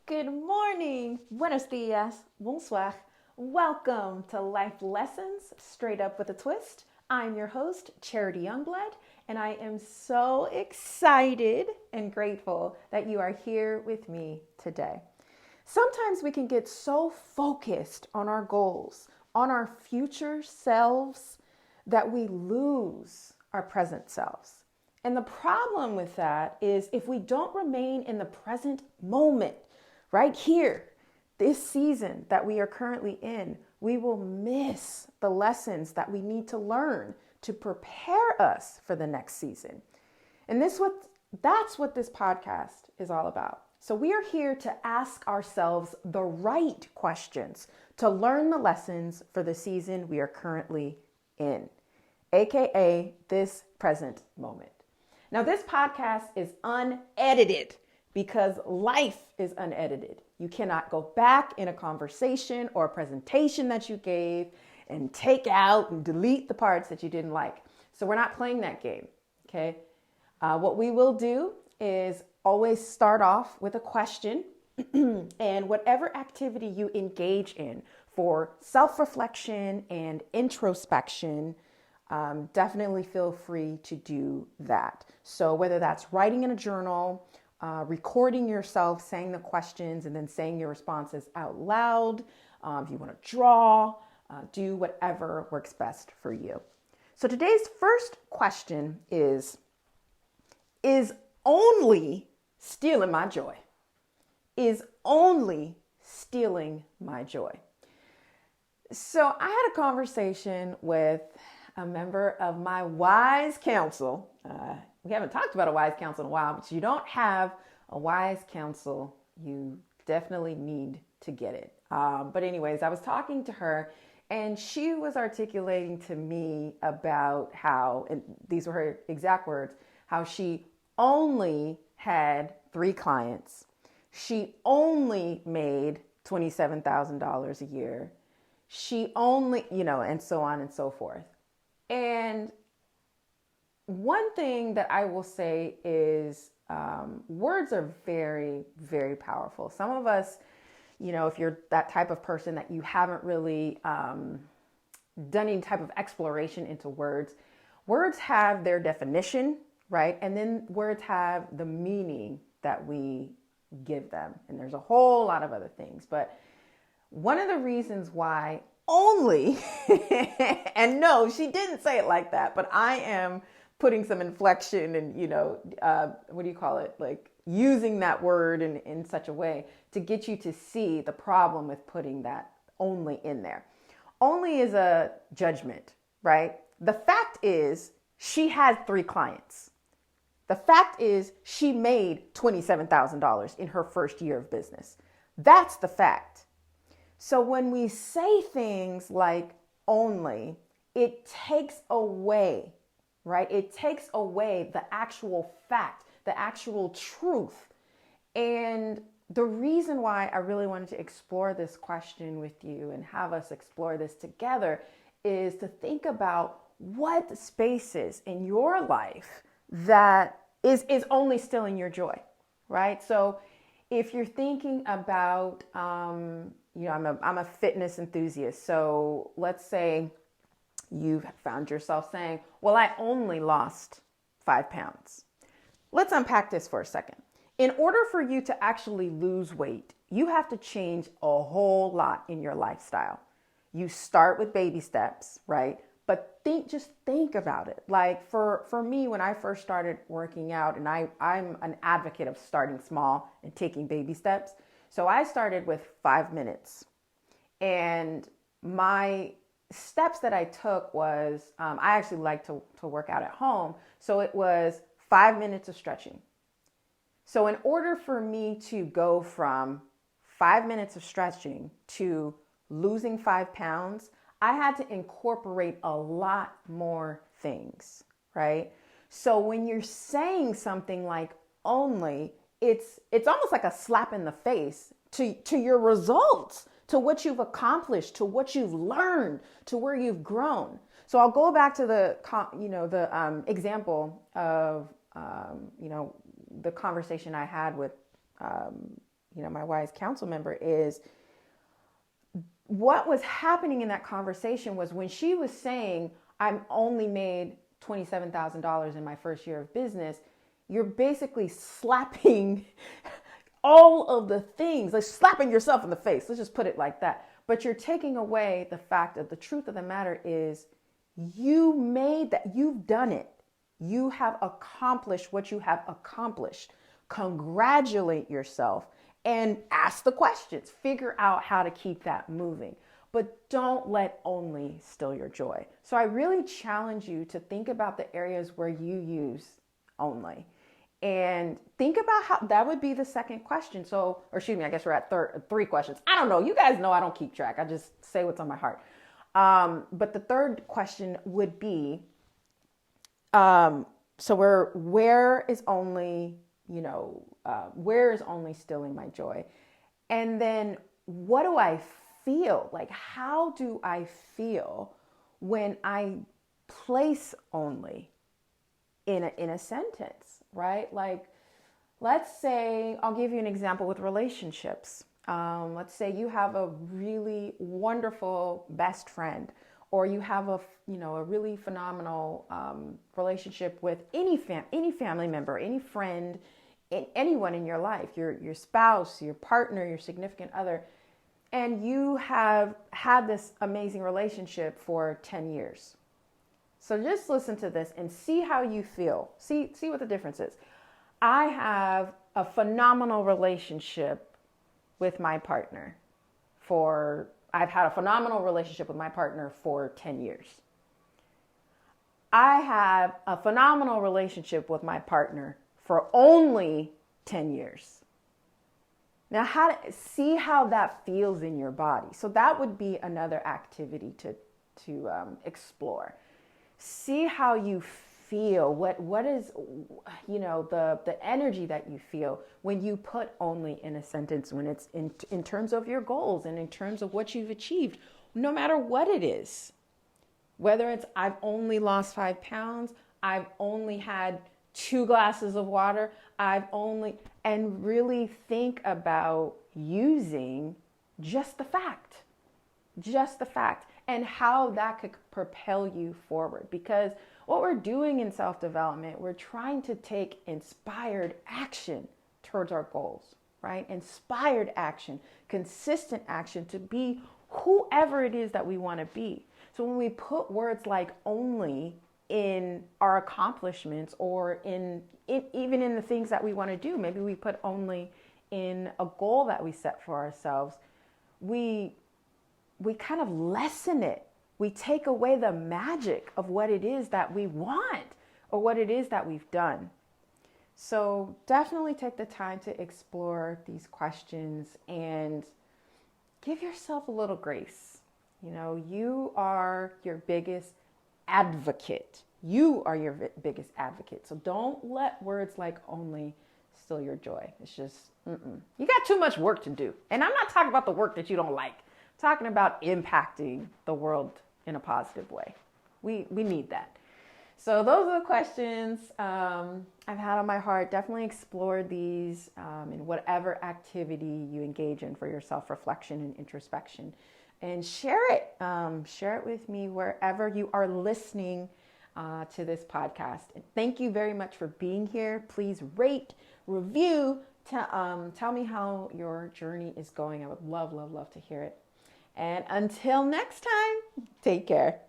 Good morning, buenos dias, bonsoir. Welcome to Life Lessons Straight Up with a Twist. I'm your host, Charity Youngblood, and I am so excited and grateful that you are here with me today. Sometimes we can get so focused on our goals, on our future selves, that we lose our present selves. And the problem with that is if we don't remain in the present moment, right here, this season that we are currently in, we will miss the lessons that we need to learn to prepare us for the next season. And that's what this podcast is all about. So we are here to ask ourselves the right questions to learn the lessons for the season we are currently in, aka this present moment. Now, this podcast is unedited because life is unedited. You cannot go back in a conversation or a presentation that you gave and take out and delete the parts that you didn't like. So we're not playing that game, okay? What we will do is always start off with a question and whatever activity you engage in for self-reflection and introspection, definitely feel free to do that. So whether that's writing in a journal, recording yourself saying the questions and then saying your responses out loud, if you want to draw, do whatever works best for you. So today's first question is only stealing my joy? Is only stealing my joy? So I had a conversation with a member of my wise counsel. We haven't talked about a wise counsel in a while, but you don't have a wise counsel, you definitely need to get it. But anyways, I was talking to her and she was articulating to me about how, and these were her exact words, how she only had 3 clients. She only made $27,000 a year. She only, and so on and so forth. And one thing that I will say is words are very, very powerful. Some of us, if you're that type of person that you haven't really done any type of exploration into words, words have their definition, right? And then words have the meaning that we give them. And there's a whole lot of other things. But one of the reasons why only, and no, she didn't say it like that, but I am putting some inflection and, what do you call it? Like using that word in such a way to get you to see the problem with putting that only in there. Only is a judgment, right? The fact is she had 3 clients. The fact is she made $27,000 in her first year of business. That's the fact. So when we say things like only, it takes away, right? It takes away the actual fact, the actual truth. And the reason why I really wanted to explore this question with you and have us explore this together is to think about what spaces in your life that is only stealing your joy, right? So if you're thinking about, I'm a fitness enthusiast. So let's say you've found yourself saying, well, I only lost 5 pounds. Let's unpack this for a second. In order for you to actually lose weight, you have to change a whole lot in your lifestyle. You start with baby steps, right? But just think about it. Like for me, when I first started working out, and I'm an advocate of starting small and taking baby steps. So I started with 5 minutes. And my steps that I took was, I actually like to work out at home. So it was 5 minutes of stretching. So in order for me to go from 5 minutes of stretching to losing 5 pounds, I had to incorporate a lot more things, right? So when you're saying something like only, it's almost like a slap in the face to your results, to what you've accomplished, to what you've learned, to where you've grown. So I'll go back to the example of the conversation I had with my wise council member, is what was happening in that conversation was when she was saying, I'm only made $27,000 in my first year of business, you're basically slapping all of the things, like slapping yourself in the face. Let's just put it like that. But you're taking away the fact of the truth of the matter is you made that, you've done it. You have accomplished what you have accomplished. Congratulate yourself and ask the questions. Figure out how to keep that moving. But don't let only steal your joy. So I really challenge you to think about the areas where you use only. And think about how that would be the second question. So, or excuse me, I guess we're at three questions. I don't know. You guys know I don't keep track. I just say what's on my heart. But the third question would be, where is only stealing my joy? And then what do I feel? Like, how do I feel when I place only in a sentence, right? Like, let's say, I'll give you an example with relationships. Let's say you have a really wonderful best friend, or you have a really phenomenal relationship with any family member, any friend, anyone in your life, your spouse, your partner, your significant other, and you have had this amazing relationship for 10 years. So just listen to this and see how you feel. See what the difference is. I have a phenomenal relationship with my partner I've had a phenomenal relationship with my partner for 10 years. I have a phenomenal relationship with my partner for only 10 years. Now, see how that feels in your body. So that would be another activity to explore. See how you feel. What is, the energy that you feel when you put only in a sentence, when it's in terms of your goals and in terms of what you've achieved, no matter what it is. Whether it's, I've only lost 5 pounds, I've only had 2 glasses of water, and really think about using just the fact, and how that could propel you forward. Because what we're doing in self-development, we're trying to take inspired action towards our goals, right? Inspired action, consistent action to be whoever it is that we want to be. So when we put words like only in our accomplishments, or even in the things that we want to do, maybe we put only in a goal that we set for ourselves, we kind of lessen it. We take away the magic of what it is that we want or what it is that we've done. So definitely take the time to explore these questions and give yourself a little grace. You are your biggest advocate. You are your biggest advocate. So don't let words like only steal your joy. It's just, you got too much work to do. And I'm not talking about the work that you don't like. I'm talking about impacting the world in a positive way. We need that. So those are the questions I've had on my heart. Definitely explore these in whatever activity you engage in for your self-reflection and introspection. And share it. Share it with me wherever you are listening to this podcast. And thank you very much for being here. Please rate, review, tell me how your journey is going. I would love to hear it. And until next time, take care.